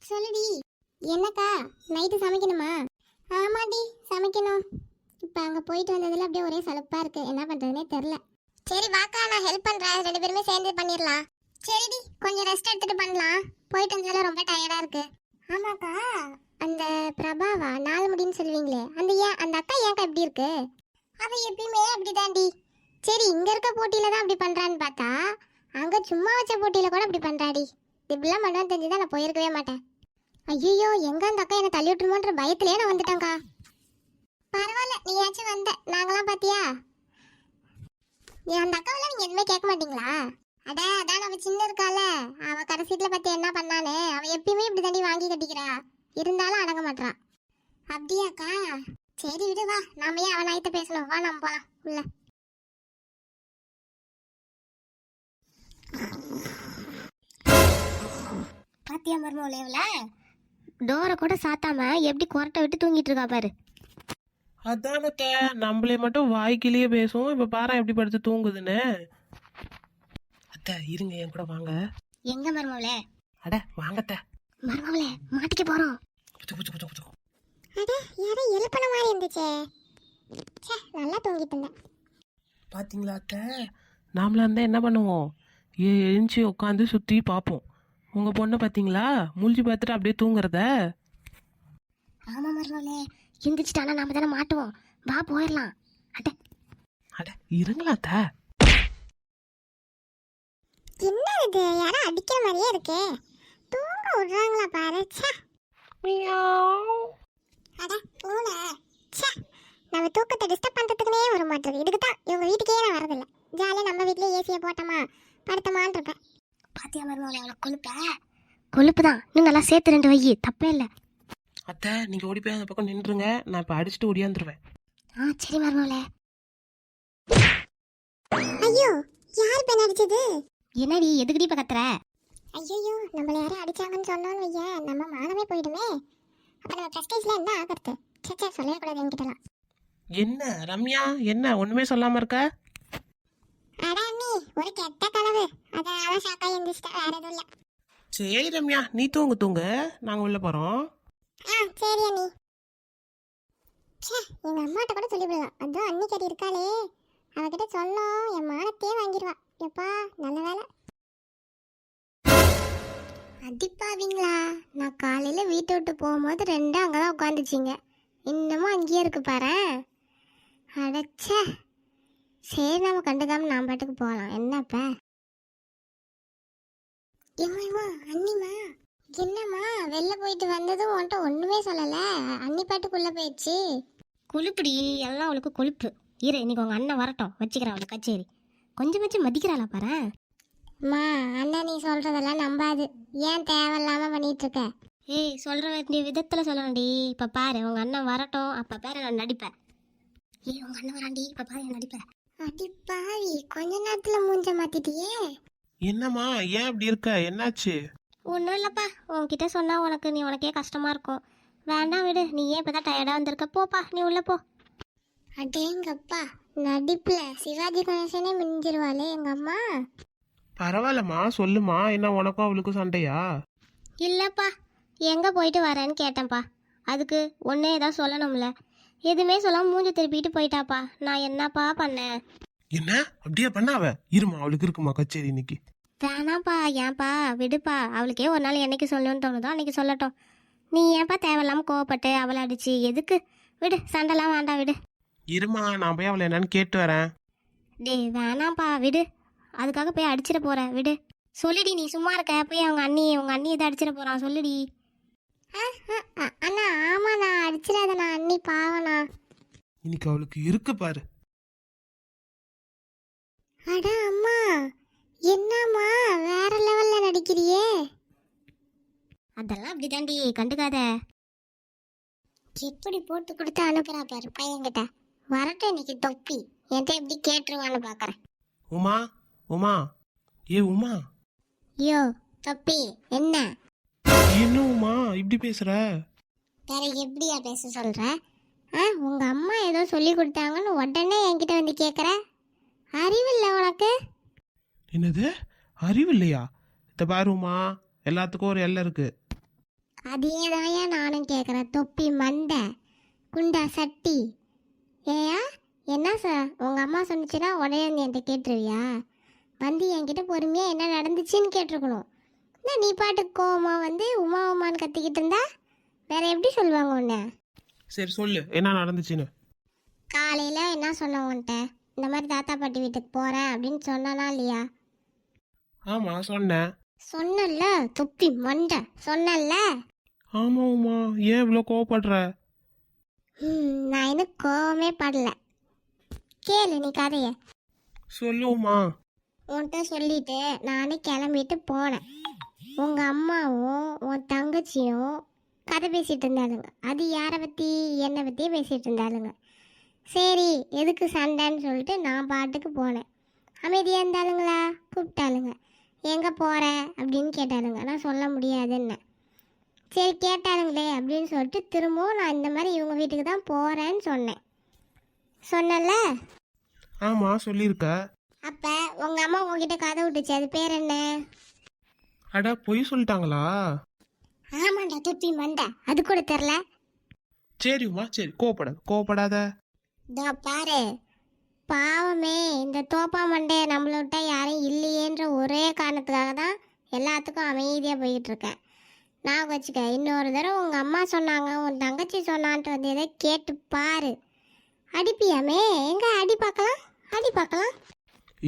சொல்லுடி. என்னக்கா நைட்டு சமைக்கணுமா? ஆமாடி சமைக்கணும். இப்போ அங்கே போயிட்டு வந்ததில் அப்படியே ஒரே சலுப்பாக இருக்கு, என்ன பண்ணுறதுனே தெரில. சரி வாக்கா, நான் ஹெல்ப் பண்ணுறேன், 2 பேருமே சேர்ந்து பண்ணிடலாம். சரிடி, கொஞ்சம் ரெஸ்ட் எடுத்துட்டு பண்ணலாம். போயிட்டு வந்ததில் ரொம்ப டயர்டாக இருக்கு. ஆமாக்கா, அந்த பிரபாவா 4 முடின்னு சொல்லுவீங்களே, அந்த அக்கா ஏன்க்கா இப்படி இருக்கு? அவ எப்பயுமே அப்படிதான்டி. சரி, இங்கே இருக்க போட்டியில தான் அப்படி பண்ணுறான்னு பார்த்தா அங்கே சும்மா வச்ச போட்டியில் கூட அப்படி பண்ணுறாடி. இப்படிலாம் பண்ணுவான்னு தெரிஞ்சுதான் நான் போயிருக்கவே மாட்டேன். ஐயோ, எங்க அந்த அக்கா என்னை தள்ளி விட்டுருமோன்ற பயத்திலே நான் வந்துட்டேன்க்கா. பரவாயில்ல, நீயாச்சும் வந்த. நாங்களாம் பாத்தியா, அந்த அக்காவெல்லாம் நீங்க எதுவுமே கேட்க மாட்டீங்களா? அதான் அவ சின்ன இருக்கால, அவ கடைசீட்டில் பத்தி என்ன பண்ணானு அவ எப்பயுமே இப்படி தாண்டி வாங்கி கட்டிக்கிறா. இருந்தாலும் அடங்க மாட்டான். அப்படியாக்கா? சரி விடு, வா, நாம ஏன் அவன் ஆயத்த பேசணும், வா நம்ம போலாம் உள்ள. பாத்தியா மர்மோலேவ்ல டோரை கூட சாத்தாம எப்படி கொரட்டை விட்டு தூங்கிட்டு இருக்கா பாரு. அதானத்த, நம்மளே மட்டும் வாய்க்கிலேயே பேசுவோம், இப்ப பாரு எப்படி படுத்து தூங்குதுன்னு. அத்தை இருங்க, என் கூட வாங்க. எங்க மர்மோலே? அட வாங்கத்த. மர்மோலே, மாட்டிக்க போறோம். அட, யாரோ எழுப்பன மாதிரி இருந்துச்சே. நல்லா தூங்கிட்டு இருந்தேன். பாத்தீங்களா அத்தை, நாமளா இருந்தா என்ன பண்ணுவோம், எழுந்துச்சி உட்காந்து சுத்தி பார்ப்போம். உங்க பொண்ணை பாத்தீங்களா, மூழ்கி பார்த்துட்டு அப்படியே தூங்குறத. ஆமா மர்மோலே, எந்திரிச்சிட்டானா நாம தானே மாட்டுவோம். வா போயிடலாம். அட இருங்களா அத்தை. என்ன இது, யாரோ அடிக்கிற மாதிரியே இருக்கே. தூங்க விடுறாங்களா பாரு. அட பூனை, நம்ம தூக்கத்தை டிஸ்டர்ப் பண்றதுக்குனே வர மாட்டேங்குது. இதுக்கு தான் இவங்க வீட்டுக்கே நான் வரதில்லை. ஜாலியாக நம்ம வீட்லயே ஏசியை போட்டோமா படுத்தமான்னு இருக்கேன். பாத்தியா மருமகளே, அவளை கொழுப்பு தான். இன்னும் நல்லா சேர்த்து 2 வை, தப்பே இல்லை. அத்தை நீங்க ஓடி போய் அந்த பக்கம் நின்றுங்க, நான் இப்ப அடிச்சுட்டு ஓடியாந்துருவேன். சரி மருமகளே. ஐயோ, யார் பெண் அடிச்சது? என்னடி, எதுக்குடி இப்ப கத்துற? ஐயோ, நம்மள யாரும் அடிச்சாங்கன்னு சொன்னோன்னு வைய, நம்ம மானமே போயிடுமே. அப்ப நம்ம பிரஸ்டேஜ்ல என்ன ஆகிறது? சச்சா, சொல்லவே கூடாது என்கிட்டலாம். என்ன ரம்யா, என்ன ஒண்ணுமே சொல்லாம இருக்க? அட அண்ணி, ஒரு கெட்ட கனவு, அதனால ஷாக்கா எந்திரிச்சிட்டா, வேற எதுவும் இல்ல. சரி ரம்யா, நீ தூங்கு, நாங்க உள்ள போறோம். சரி அண்ணி. எங்க அம்மாட்ட கூட சொல்லிவிடலாம். அதுவும் அண்ணி கறி இருக்காளே, அவகிட்ட சொன்னோம் என் மானத்தையே வாங்கிடுவா. எப்பா நல்ல வேலை. அடிப்பாவீங்களா, நான் காலையில வீட்டை விட்டு போகும்போது 2 அங்கதான் உட்காந்துச்சிங்க. இன்னமும் அங்கேயே இருக்கு பாரு. அடைச்ச. சரி, நம்ம கண்டுக்காம நான் பாட்டுக்கு போகலாம். என்னப்ப ஏமா அண்ணிமா, என்னம்மா வெளில போயிட்டு வந்ததும் உன்ட்ட ஒண்ணுமே சொல்லல, அண்ணி பாட்டுக்குள்ள போயிடுச்சு. கொழுப்புடி, எல்லாம் அவளுக்கு கொழுப்பு. இரு, இன்னைக்கு உங்க அண்ணன் வரட்டும், வச்சுக்கிறேன் அவளை கச்சேரி. கொஞ்சம் வச்சு மதிக்கிறாளா பாரு. அம்மா, அண்ணன் நீ சொல்றதெல்லாம் நம்பாது. ஏன் தேவையில்லாம பண்ணிட்டு இருக்க? ஏய், சொல்ற வேண்டிய விதத்துல சொல்லணும்டி. இப்ப பாரு, உங்க அண்ணன் வரட்டும், அப்ப பாரு நான் நடிப்பேன். ஏய், உங்க அண்ணன் வராண்டி, இப்ப பாரு நான் நடிப்பேன். அடி பாவி, கொஞ்ச நேரத்துல மூஞ்ச மாத்திட்டியே. என்னம்மா, ஏன் இப்படி இருக்க, என்னாச்சு? ஒன்றும் இல்லைப்பா, உன்கிட்ட சொன்னா உனக்கே கஷ்டமா இருக்கும். வேண்டாம் விடு, நீ ஏன் இப்பதான் டயர்டா வந்திருக்க. போப்பா, நீ உள்ள போ. அடேங்கப்பா, நடிப்புல சிவாஜி கணேசனே மிஞ்சிருவாளே எங்க அம்மா. பரவாயில்லம்மா, சொல்லுமா, என்ன உனக்கும் அவளுக்கும் சண்டையா? இல்லப்பா, எங்க போயிட்டு வரேன்னு கேட்டேன்ப்பா. அதுக்கு ஒன்னே ஏதாவது சொல்லணும்ல. எதுவுமே சொல்லாம மூஞ்சி திருப்பிட்டு போயிட்டாப்பா. நான் என்னப்பா பண்ணேன்? என்ன அப்படியே பண்ணாவ? இருமா, அவளுக்கு இருக்குமா கச்சேரி இன்னைக்கு. வேணாப்பா, ஏன்பா, விடுப்பா. அவளுக்கே ஒரு நாள் என்னைக்கு சொல்லணும்னு தோணுதோ அன்னைக்கு சொல்லட்டும். நீ ஏன்பா தேவையில்லாம கோவப்பட்டு அவளை அடிச்சு எதுக்கு? விடு, சண்டைலாம் வேண்டாம், விடு. இருமா, நான் போய் அவளை என்னன்னு கேட்டு வரேன். டேய் வேணாம்ப்பா, விடு. அதுக்காக போய் அடிச்சிட போற, விடு. சொல்லுடி, நீ சும்மா இருக்க. போய் உங்க அண்ணி இதை அடிச்சிட போறான், சொல்லுடி. அண்ணா ஆமாண்ணா, அடிச்சிடாதண்ணா, அண்ணி பாவண்ணா. இன்னைக்கு அவளுக்கு இருக்கு பாரு. அட அம்மா, என்னம்மா வேற லெவல்ல நடிக்கிறியே. அதெல்லாம் அப்படிதாண்டி, கண்டுக்காத. எப்படி போட்டு கொடுத்து அனுப்புறா பாரு பையன்கிட்ட. வரட்டும் இன்னைக்கு தொப்பி, என்கிட்ட எப்படி கேட்டுருவான்னு பாக்குறேன். உமா, உமா, ஏ உமா. யோ தொப்பி, என்ன என்ன உமா இப்படி பேசுற? வேற எப்படியா பேச சொல்ற? உங்க அம்மா ஏதோ சொல்லி கொடுத்தாங்கன்னு உடனே என்கிட்ட வந்து கேக்குற. அறிவில்லை உனக்கு? என்னது அறிவு இல்லையா? இந்த பாருமா, எல்லாத்துக்கும் ஒரு எல்லை இருக்கு. அதேதாயா நானும் கேட்குறேன். தொப்பி மண்டை, குண்டா சட்டி. ஏயா என்ன சார் உங்கள் அம்மா சொன்னிச்சுன்னா உடனே வந்து என்கிட்ட கேட்டுருவியா? வந்து என்கிட்ட பொறுமையாக என்ன நடந்துச்சுன்னு கேட்டிருக்கணும். என்ன நீ பாட்டுக்கு கோவமா வந்து உமா உமான்னு கத்திக்கிட்டு இருந்தா வேற எப்படி சொல்லுவாங்க உன்னை? சரி சொல்லு, என்ன நடந்துச்சுன்னு. காலையில் என்ன சொன்ன உன்கிட்ட? இந்த மாதிரி தாத்தா பாட்டி வீட்டுக்கு போகிறேன் அப்படின்னு சொன்னானா இல்லையா? ஆமாம் சொன்னேன். சொன்னல்ல தொப்பி மண்டை, சொன்னல்ல. ஆமாம் உமா, ஏன் இவ்வளோ கோவப்படுற? நான் இன்னும் கோவமே படல. கேளு நீ கதையை. சொல்லு உமா. உன்கிட்ட சொல்லிட்டு நானே கிளம்பிட்டு போனேன். உங்கள் அம்மாவும் உன் தங்கச்சியும் கதை பேசிகிட்டு இருந்தாளுங்க. அது யாரை பற்றி? என்னை பற்றியே பேசிகிட்டு இருந்தாளுங்க. சரி எதுக்கு சண்டைன்னு சொல்லிட்டு நான் பாட்டுக்கு போனேன். அமைதியாக இருந்தாளுங்களா? கூப்பிட்டாளுங்க. எங்கே போகிற அப்படின்னு கேட்டாளுங்க. நான் சொல்ல முடியாதுன்னு. சரி கேட்டாளுங்களே அப்படின்னு சொல்லிட்டு திரும்பவும் நான் இந்த மாதிரி இவங்க வீட்டுக்கு தான் போகிறேன்னு சொன்னேன். சொன்னல? ஆமாம் சொல்லியிருக்க. அப்போ உங்கள் அம்மா உங்ககிட்ட கதை விட்டுச்சு, அது பேர் என்ன? அடா பொய் சொல்லிட்டாங்களா? ஆமாண்டா தொப்பி மண்டை, அது கூட தெரில. சரி உமா சரி, கோவப்படாத. இதோ பாரு, பாவமே இந்த தோப்பா மண்டையை நம்மள விட்டா யாரும் இல்லையேன்ற ஒரே காரணத்துக்காக தான் எல்லாத்துக்கும் அமைதியாக போயிட்டு இருக்கேன். நான் வச்சுக்க, இன்னொரு தடவை உங்கள் அம்மா சொன்னாங்க உன் தங்கச்சி சொன்னான்ட்டு வந்து எதை கேட்டு பாரு. அடிப்பியாமே? எங்க அடி பார்க்கலாம், அடி பார்க்கலாம்.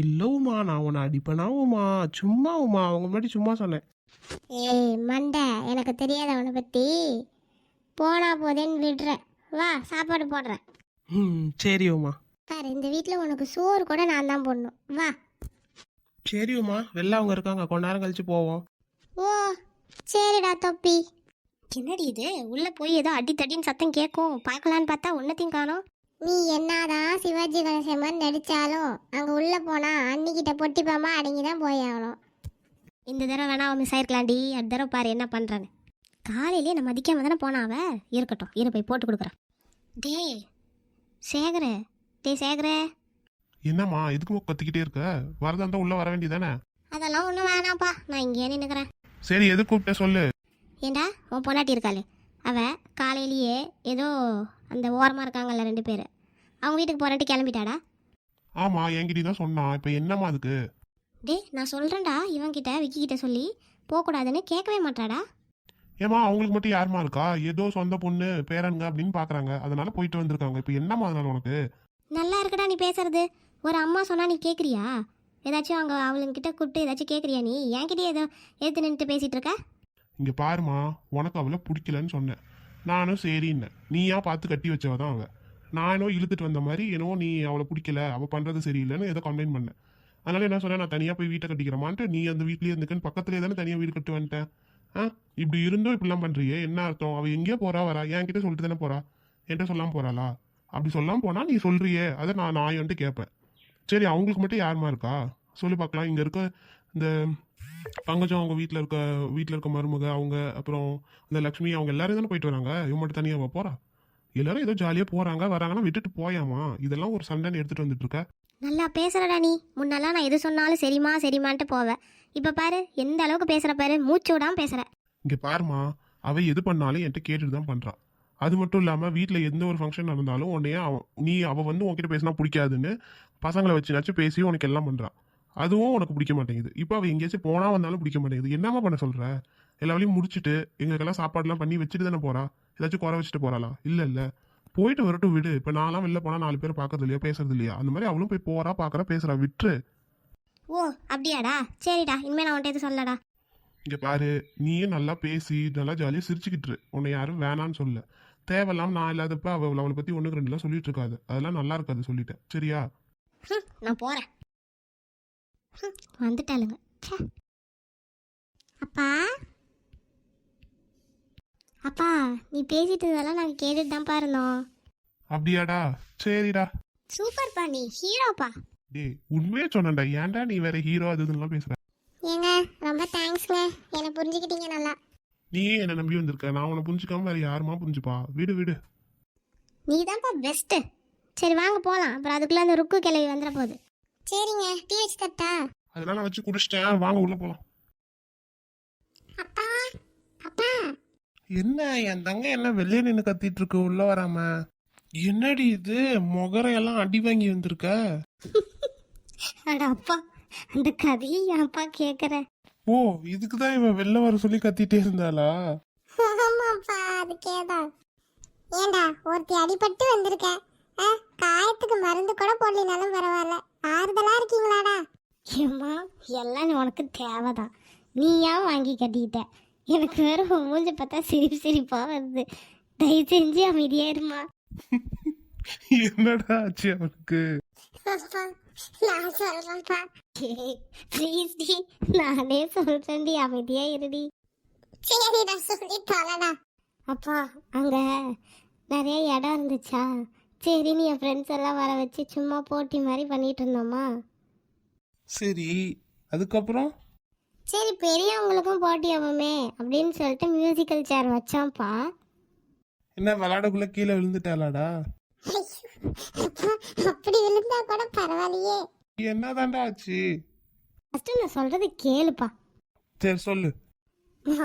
இல்லை உமா, நான் உன்னை அடிப்பேனா உமா? சும்மா உமா, அவங்க முன்னாடி சும்மா சொன்னேன். ஏய் மண்டை, எனக்கு தெரியாத அவனை பற்றி. போனா போதேன்னு விடுறேன். வா சாப்பாடு போடுறேன். சரி உமா. பாரு, இந்த வீட்டில் உனக்கு சோறு கூட நான் தான் போடணும். வா. சரி உமா, வெளில அவங்க இருக்காங்க, கொஞ்ச நேரம் கழிச்சு போவோம். ஓ சரிடா தொப்பி. என்னடி இது, உள்ள போய் ஏதோ அடி தடின்னு சத்தம் கேட்கும், பார்க்கலான்னு பார்த்தா ஒன்னத்தையும் காணோம். நீ என்னதான் சிவாஜி கணேசன் மாதிரி நடிச்சாலும் அங்கே உள்ளே போனா அன்னிக்கிட்ட பொட்டிப்பாமா அடங்கி தான் போய் ஆகணும். இந்த தடவை வேணா அவன் மிஸ் ஆயிருக்கலாண்டி. அடுத்த தடவை பாரு என்ன பண்ணுறான்னு. காலையிலேயே நம்ம மதிக்காம தானே போனா அவ. இருக்கட்டும், இரு போய் போட்டு கொடுக்குறேன். டே சேகர, என்னம்மா எதுக்கு கத்திக்கிட்டே இருக்க? வரதா இருந்தா உள்ள வர வேண்டியதானே? அதெல்லாம் ஒன்றும் வேணாப்பா, நான் இங்கேயே நின்றுக்கிறேன். சரி எது கூப்பிட்ட சொல்லு. ஏண்டா உன் பொண்டாட்டி இருக்காளே, அவள் காலையிலேயே ஏதோ அந்த ஓரமாக இருக்காங்கல்ல 2 பேர், அவங்க வீட்டுக்கு போராட்டி கிளம்பிட்டாடா. ஆமா என்கிட்ட தான் சொன்னான். இப்ப என்னம்மா அதுக்கு? டே நான் சொல்கிறேன்டா, இவன்கிட்ட விக்கி கிட்ட சொல்லி போகக்கூடாதுன்னு கேட்கவே மாட்டாடா. ஏமா அவங்களுக்கு மட்டும் யாருமா இருக்கா? ஏதோ சொந்த பொண்ணு பேரனுங்க அப்படின்னு பாக்குறாங்க, அதனால போயிட்டு வந்திருக்காங்க. இப்ப என்னம்மா அதனால உனக்கு? நல்லா இருக்குடா நீ பேசுறது. ஒரு அம்மா சொன்னால் நீ கேட்குறியா? ஏதாச்சும் அவங்க அவளுங்கிட்ட கூப்பிட்டு ஏதாச்சும் கேட்குறியா? நீ என்கிட்டயே ஏதோ எடுத்து நின்றுட்டு பேசிகிட்டு இருக்க. இங்க பாருமா, உனக்கு அவளை பிடிக்கலன்னு சொன்னேன், நானும் சரின்னேன். நீயா பார்த்து கட்டி வச்சவ தான் அவ. நானும் இழுத்துட்டு வந்த மாதிரி என்னவோ நீ அவளை பிடிக்கல, அவள் பண்ணுறது சரியில்லைன்னு ஏதோ கம்ப்ளைண்ட் பண்ணேன். அதனால என்ன சொன்னேன், நான் தனியாக போய் வீட்டை கட்டிக்கிறமான்ட்டு நீ அந்த வீட்லேயே இருந்துக்குன்னு பக்கத்துலேயே தானே தனியாக வீடு கட்டு வந்துட்டேன். இப்படி இருந்தும் இப்படிலாம் பண்ணுறியே, என்ன அர்த்தம்? அவள் எங்கேயோ போறா வரா, என்கிட்ட சொல்லிட்டு தானே போறா, என்கிட்ட சொல்லாமல் போறாளா? அப்படி சொல்லாமல் போனால் நீ சொல்றியே, அதை நான் வந்துட்டு கேட்பேன். சரி அவங்களுக்கு மட்டும் யாருமா இருக்கா சொல்லி பார்க்கலாம். இங்கே இருக்க இந்த பங்கஜம் அவங்க வீட்டில் இருக்க மருமக அவங்க, அப்புறம் இந்த லக்ஷ்மி அவங்க எல்லாரும் தானே போயிட்டு வராங்க. இவன் மட்டும் தனியாக போறா? எல்லாரும் ஏதோ ஜாலியாக போறாங்க வராங்கன்னா விட்டுட்டு போயாமா? இதெல்லாம் ஒரு சண்டைன்னு எடுத்துட்டு வந்துட்டு இருக்க. நல்லா பேசுறடா நீ. முன்னெல்லாம் நான் எது சொன்னாலும் சரிமான்ட்டு போவேன். இப்போ பாரு எந்த அளவுக்கு பேசுகிற பாரு, மூச்சு விடாமல் பேசுகிற. இங்கே பாருமா, அவ எது பண்ணாலும் என்கிட்ட கேட்டுட்டு தான் பண்றா. அது மட்டும் இல்லாமல் வீட்டில் எந்த ஒரு ஃபங்க்ஷன் நடந்தாலும் உன்னையே அவள் வந்து உன்கிட்ட பேசினா பிடிக்காதுன்னு பசங்களை வச்சுனாச்சும் பேசி உனக்கு எல்லாம் பண்ணுறான். அதுவும் உனக்கு பிடிக்க மாட்டேங்குது. இப்போ அவள் எங்கேயாச்சும் போனா வந்தாலும் பிடிக்க மாட்டேங்குது. என்னம்மா பண்ண சொல்ற? எல்லா வேலையும் முடிச்சுட்டு எங்களுக்கெல்லாம் சாப்பாடுலாம் பண்ணி வச்சுட்டு தானே போறா. ஏதாச்சும் குறை வச்சுட்டு போறாளா? இல்லை போயிட்டு வரட்டும் விடு. இப்போ நான்லாம் வெளில போனால் 4 பேர் பார்க்கறது இல்லையா, பேசுறது இல்லையா? அந்த மாதிரி அவளும் போய் போறா, பார்க்கறா, பேசுறா, விட்டுரு. ஓ அப்படியாடா, சரிடா, இனிமேல் நான் உன்ட்ட எது சொல்லடா. இங்கே பாரு, நீயே நல்லா பேசி நல்லா ஜாலியாக சிரிச்சுக்கிட்டு உன்னை யாரும் வேணான்னு சொல்ல. தேவையில்லாம நான் இல்லாதப்ப அவளை பற்றி 1க்கு 2 சொல்லிட்டு இருக்காது. அதெல்லாம் நல்லா இருக்காது, சொல்லிட்டேன் சரியா? நான் போகிறேன். வந்துட்டாளுங்க. அப்பா அப்பா, நீ பேசிட்டு இருந்ததெல்லாம் நாங்கள் கேட்டுட்டு தான்ப்பா இருந்தோம். அப்படியாடா, சரிடா. சூப்பர்ப்பா, நீ ஹீரோப்பா. டேய் உண்மையே சொன்னேன்டா, ஏன்டா நீ வேற ஹீரோ அது இதுலாம் பேசுற? ஏங்க ரொம்ப தேங்க்ஸ்ங்க, என்னை புரிஞ்சுக்கிட்டீங்க நல்லா. நீயே என்னை நம்பி வந்திருக்க, நான் உன்னை புரிஞ்சுக்காம வேற யாருமா புரிஞ்சுப்பா? விடு. நீ தான்ப்பா பெஸ்ட்டு. சரி வாங்க போகலாம், அப்புறம் அதுக்குள்ளே அந்த ருக்கு கிளவி வந்துட போகுது. சரிங்க, டீ வச்சு தட்டா? அதெல்லாம் நான் வச்சு குடிச்சிட்டேன், வாங்க உள்ள போலாம். அப்பா அப்பா என்ன என் தங்க என்ன வெளியே நின்று கத்திட்டு இருக்கு உள்ள வராம? என்னடி இது முகரையெல்லாம் அடி வாங்கி வந்திருக்க? அட அப்பா, அந்த கதையை ஏன்ப்பா கேக்குற? ஓ, இதுக்குதான் இவன் வெளில வர சொல்லி கத்திட்டே இருந்தாளா? ஆமாப்பா, அதுக்கேதான். ஏண்டா ஒருத்தி அடிபட்டு வந்திருக்க, காயத்துக்கு மருந்து கூட போடலினாலும் பரவாயில்ல, ஆறுதலா இருக்கீங்களாடா? ஏம்மா, எல்லாம் உனக்கு தேவைதான், நீ ஏன் வாங்கி கட்டிக்கிட்ட? எனக்கு வேற மூஞ்ச பார்த்தா சிரிப்பா வருது. தயவு செஞ்சு அமைதியா இருமா. என்னடா ஆச்சு அவனுக்கு? நான் சொல்றேன்ப்பா. ப்ளீஸ் டி, நானே சொல்றேன்டி, அமைதியா இருடி. சரிடா, சொல்லி தொலைடா. அப்பா, அங்க நிறைய இடம் இருந்துச்சா, சரி நீ என் ஃப்ரெண்ட்ஸ் எல்லாம் வர வச்சு சும்மா போட்டி மாதிரி பண்ணிட்டு இருந்தோமா. சரி, அதுக்கப்புறம்? சரி பெரியவங்களுக்கும் போட்டி ஆகுமே அப்படின்னு சொல்லிட்டு மியூசிக்கல் சேர் வச்சான்ப்பா. என்ன விளையாடக்குள்ள கீழே விழுந்துட்டாளாடா? அப்படி விழுந்தா கூட பரவாயில்லையே. என்னதான்டா ஆச்சு? ஃபர்ஸ்ட் நான் சொல்றது கேளுப்பா. சரி சொல்லு.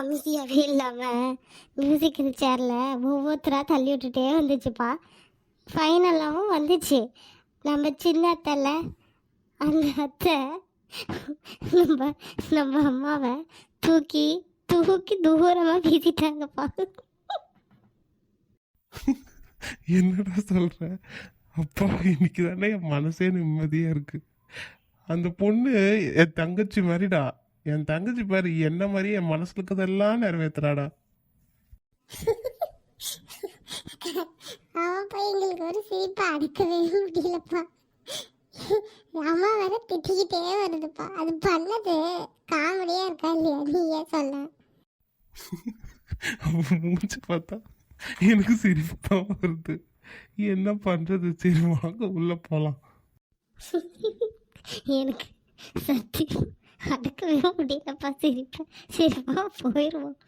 அமைதியாவே இல்லாம மியூசிக்கல் சேர்ல ஒவ்வொருத்தரா தள்ளி விட்டுட்டே வந்துச்சுப்பா. ஃபைனலாகவும் வந்துச்சு. நம்ம சின்ன அத்தைல, அந்த அத்தை நம்ம அம்மாவை தூக்கி தூக்கி தூரமா வீசிட்டாங்கப்பா. என்னடா சொல்ற? அப்பா, இன்னைக்கு தானே என் மனசே நிம்மதியா இருக்கு. அந்த பொண்ணு என் தங்கச்சி மாதிரிடா. என் தங்கச்சி பாரு, என்ன மாதிரி என் மனசுல இருக்கிறதெல்லாம் நிறைவேத்துறாடா. ஆமாப்பா, எங்களுக்கு ஒரு சிரிப்பை அடக்கவே முடியலப்பா. அம்மா வேற திட்டிக்கிட்டே வருதுப்பா. அது பண்ணது காமெடியா இருக்கா இல்லையா, நீயே சொல்ல. அவன் மூஞ்சி பார்த்தா எனக்கு சிரிப்பு தான் வருது. என்ன பண்றது? சரி வாங்க உள்ள போலாம். எனக்கு சத்தியம் அடக்கவே முடியலப்பா சிரிப்பை. சரிப்பா, போயிடுவோம்.